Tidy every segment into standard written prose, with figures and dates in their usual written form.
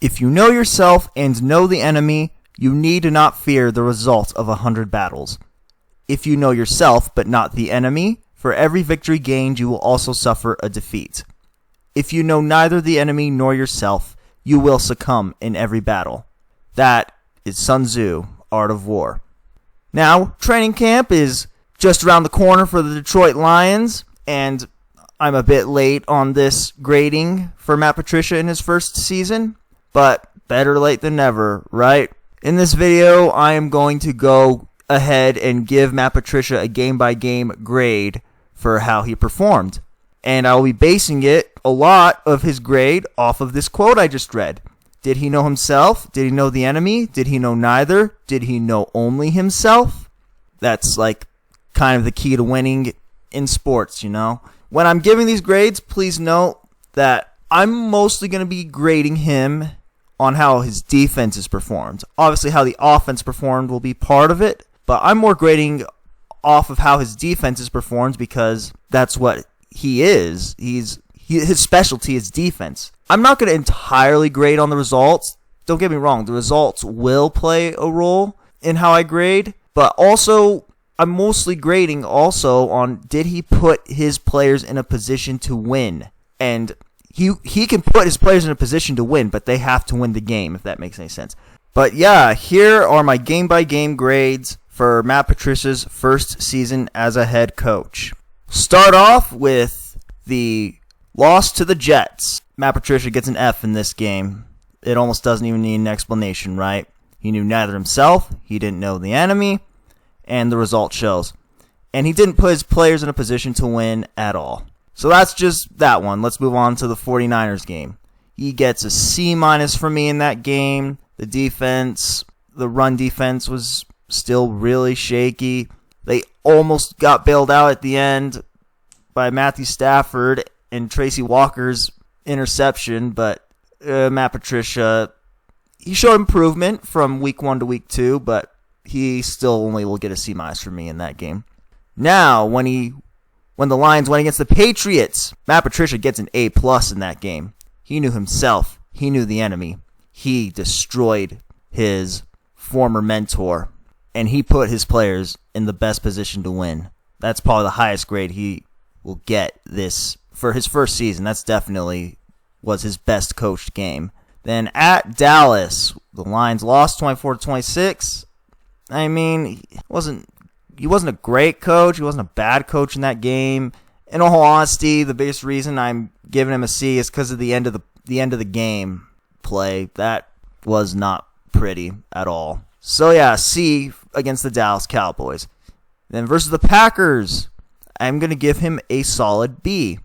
If you know yourself and know the enemy, you need not fear the result of 100 battles. If you know yourself but not the enemy, for every victory gained you will also suffer a defeat. If you know neither the enemy nor yourself, you will succumb in every battle. That is Sun Tzu, Art of War. Now, training camp is just around the corner for the Detroit Lions, and I'm a bit late on this grading for Matt Patricia in his first season, but better late than never, right? In this video, I am going to go ahead and give Matt Patricia a game-by-game grade for how he performed. And I'll be basing it, a lot of his grade, off of this quote I just read. Did he know himself? Did he know the enemy? Did he know neither? Did he know only himself? That's like kind of the key to winning in sports, you know? When I'm giving these grades, please note that I'm mostly going to be grading him on how his defense has performed. Obviously, how the offense performed will be part of it, but I'm more grading off of how his defense has performed because that's what he is. His specialty is defense. I'm not going to entirely grade on the results. Don't get me wrong, the results will play a role in how I grade, but also I'm mostly grading also on did he put his players in a position to win. And he can put his players in a position to win, but they have to win the game, if that makes any sense. But yeah, here are my game-by-game grades for Matt Patricia's first season as a head coach. Start off with the loss to the Jets. Matt Patricia gets an F in this game. It almost doesn't even need an explanation, right? He knew neither himself, he didn't know the enemy, and the result shows. And he didn't put his players in a position to win at all. So that's just that one. Let's move on to the 49ers game. He gets a C- from me in that game. The defense, the run defense was still really shaky. They almost got bailed out at the end by Matthew Stafford and Tracy Walker's interception, but Matt Patricia, he showed improvement from week 1 to week 2, but he still only will get a C- from me in that game. Now, when the Lions went against the Patriots, Matt Patricia gets an A+ in that game. He knew himself. He knew the enemy. He destroyed his former mentor, and he put his players in the best position to win. That's probably the highest grade he will get this for his first season. That's definitely was his best coached game. Then at Dallas, the Lions lost 24-26. I mean, he wasn't a great coach. He wasn't a bad coach in that game. In all honesty, the biggest reason I'm giving him a C is because of the end of the game play. That was not pretty at all. So yeah, C against the Dallas Cowboys. Then versus the Packers, I'm going to give him a solid B.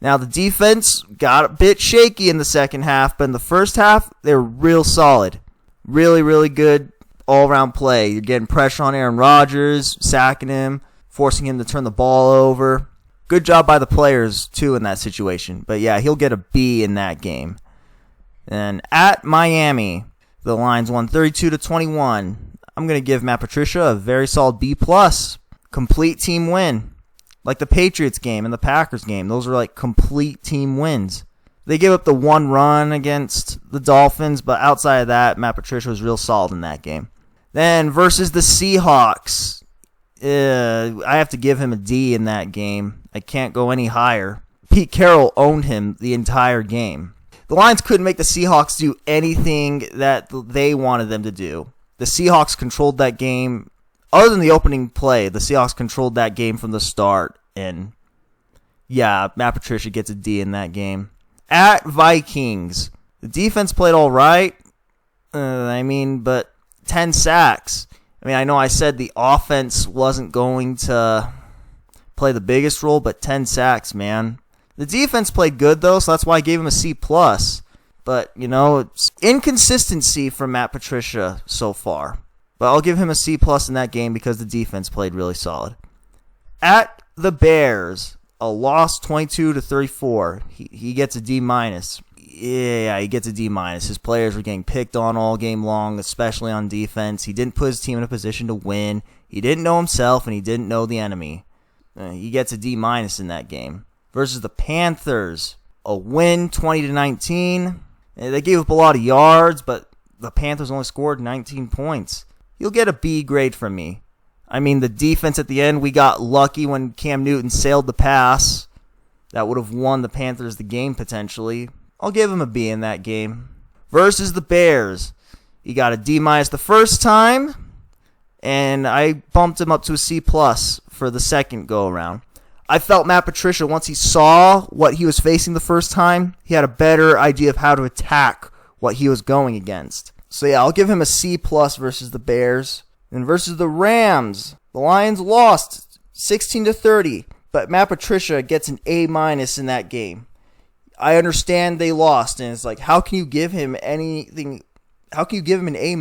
Now the defense got a bit shaky in the second half, but in the first half, they were real solid. Really, really good all-around play. You're getting pressure on Aaron Rodgers, sacking him, forcing him to turn the ball over. Good job by the players, too, in that situation. But yeah, he'll get a B in that game. And at Miami, the Lions won 32-21. I'm going to give Matt Patricia a very solid B+. Complete team win. Like the Patriots game and the Packers game. Those are like complete team wins. They gave up the one run against the Dolphins, but outside of that, Matt Patricia was real solid in that game. Then versus the Seahawks, I have to give him a D in that game. I can't go any higher. Pete Carroll owned him the entire game. The Lions couldn't make the Seahawks do anything that they wanted them to do. The Seahawks controlled that game. Other than the opening play, the Seahawks controlled that game from the start. And yeah, Matt Patricia gets a D in that game. At Vikings, the defense played all right. But 10 sacks. I know I said the offense wasn't going to play the biggest role, but 10 sacks, man. The defense played good, though, so that's why I gave him a C+. But, it's inconsistency from Matt Patricia so far. But I'll give him a C+ in that game because the defense played really solid. At the Bears, a loss 22-34. He gets a D-. Yeah, he gets a D-. His players were getting picked on all game long, especially on defense. He didn't put his team in a position to win. He didn't know himself, and he didn't know the enemy. He gets a D- in that game. Versus the Panthers, a win 20-19. They gave up a lot of yards, but the Panthers only scored 19 points. You'll get a B grade from me. I mean, the defense at the end, we got lucky when Cam Newton sailed the pass. That would have won the Panthers the game potentially. I'll give him a B in that game. Versus the Bears. He got a D- the first time, and I bumped him up to a C+ for the second go-around. I felt Matt Patricia, once he saw what he was facing the first time, he had a better idea of how to attack what he was going against. So yeah, I'll give him a C+ versus the Bears. And versus the Rams, the Lions lost 16-30, but Matt Patricia gets an A- in that game. I understand they lost, and it's like, how can you give him anything? How can you give him an A-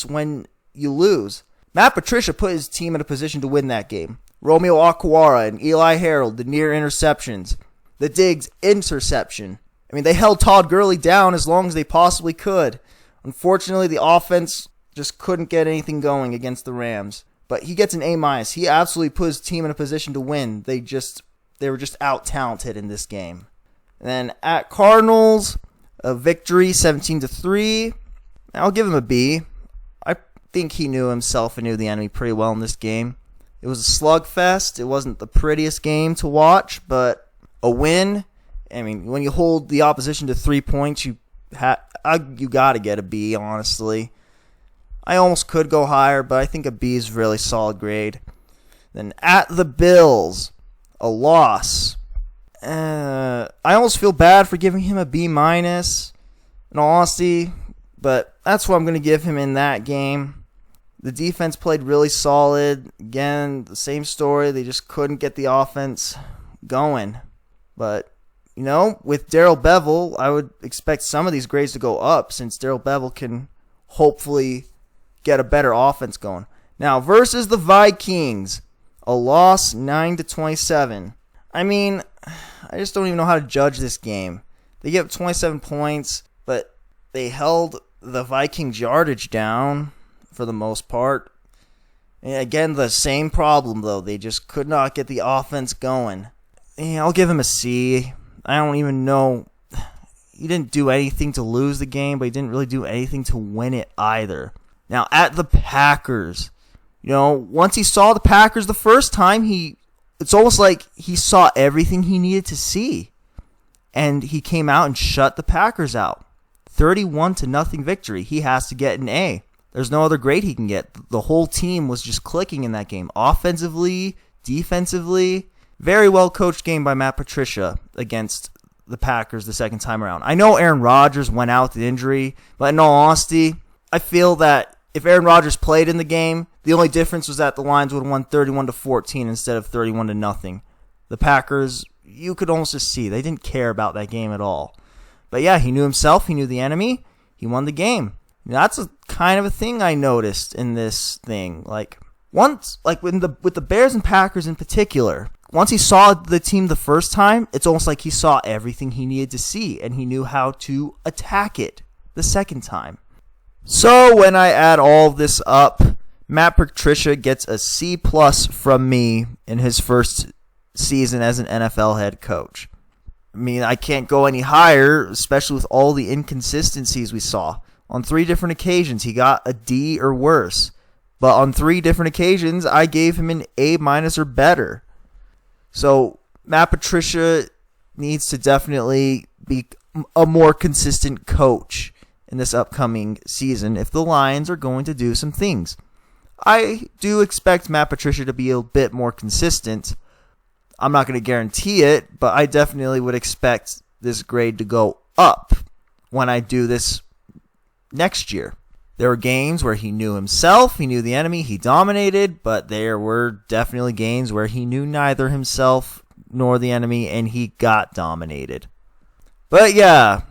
when you lose? Matt Patricia put his team in a position to win that game. Romeo Okwara and Eli Harold, the near interceptions. The Diggs interception. I mean, they held Todd Gurley down as long as they possibly could. Unfortunately, the offense just couldn't get anything going against the Rams. But he gets an A-. He absolutely put his team in a position to win. They were just out-talented in this game. And then at Cardinals, a victory 17-3. I'll give him a B. I think he knew himself and knew the enemy pretty well in this game. It was a slugfest. It wasn't the prettiest game to watch, but a win. I mean, when you hold the opposition to 3 points, you got to get a B, honestly. I almost could go higher, but I think a B is a really solid grade. Then at the Bills, a loss. I almost feel bad for giving him a B-, in all honesty, but that's what I'm going to give him in that game. The defense played really solid. Again, the same story. They just couldn't get the offense going. But, you know, with Darrell Bevell, I would expect some of these grades to go up since Darrell Bevell can hopefully get a better offense going. Now, versus the Vikings, a loss 9-27. I mean, I just don't even know how to judge this game. They gave up 27 points, but they held the Vikings' yardage down for the most part. And again, the same problem, though. They just could not get the offense going. Yeah, I'll give him a C. I don't even know. He didn't do anything to lose the game, but he didn't really do anything to win it either. Now, at the Packers, you know, once he saw the Packers the first time, it's almost like he saw everything he needed to see. And he came out and shut the Packers out. 31-0 victory. He has to get an A. There's no other grade he can get. The whole team was just clicking in that game. Offensively, defensively. Very well coached game by Matt Patricia against the Packers the second time around. I know Aaron Rodgers went out with injury, but in all honesty, I feel that if Aaron Rodgers played in the game, the only difference was that the Lions would have won 31-14 instead of 31-0. The Packers, you could almost just see, they didn't care about that game at all. But yeah, he knew himself, he knew the enemy, he won the game. That's a kind of a thing I noticed in this thing. With the Bears and Packers in particular, once he saw the team the first time, it's almost like he saw everything he needed to see, and he knew how to attack it the second time. So when I add all of this up, Matt Patricia gets a C+ from me in his first season as an NFL head coach. I mean, I can't go any higher, especially with all the inconsistencies we saw. On 3 different occasions, he got a D or worse. But on 3 different occasions, I gave him an A- or better. So Matt Patricia needs to definitely be a more consistent coach in this upcoming season if the Lions are going to do some things. I do expect Matt Patricia to be a bit more consistent. I'm not going to guarantee it, but I definitely would expect this grade to go up when I do this next year. There were games where he knew himself, he knew the enemy, he dominated, but there were definitely games where he knew neither himself nor the enemy, and he got dominated. But yeah,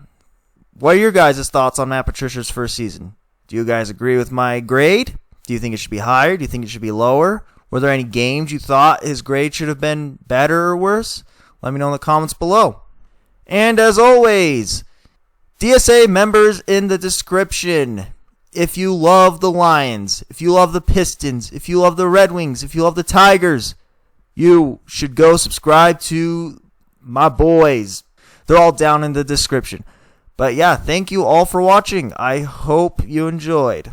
what are your guys' thoughts on Matt Patricia's first season? Do you guys agree with my grade? Do you think it should be higher? Do you think it should be lower? Were there any games you thought his grade should have been better or worse? Let me know in the comments below. And as always, DSA members in the description. If you love the Lions, if you love the Pistons, if you love the Red Wings, if you love the Tigers, you should go subscribe to my boys. They're all down in the description. But yeah, thank you all for watching. I hope you enjoyed.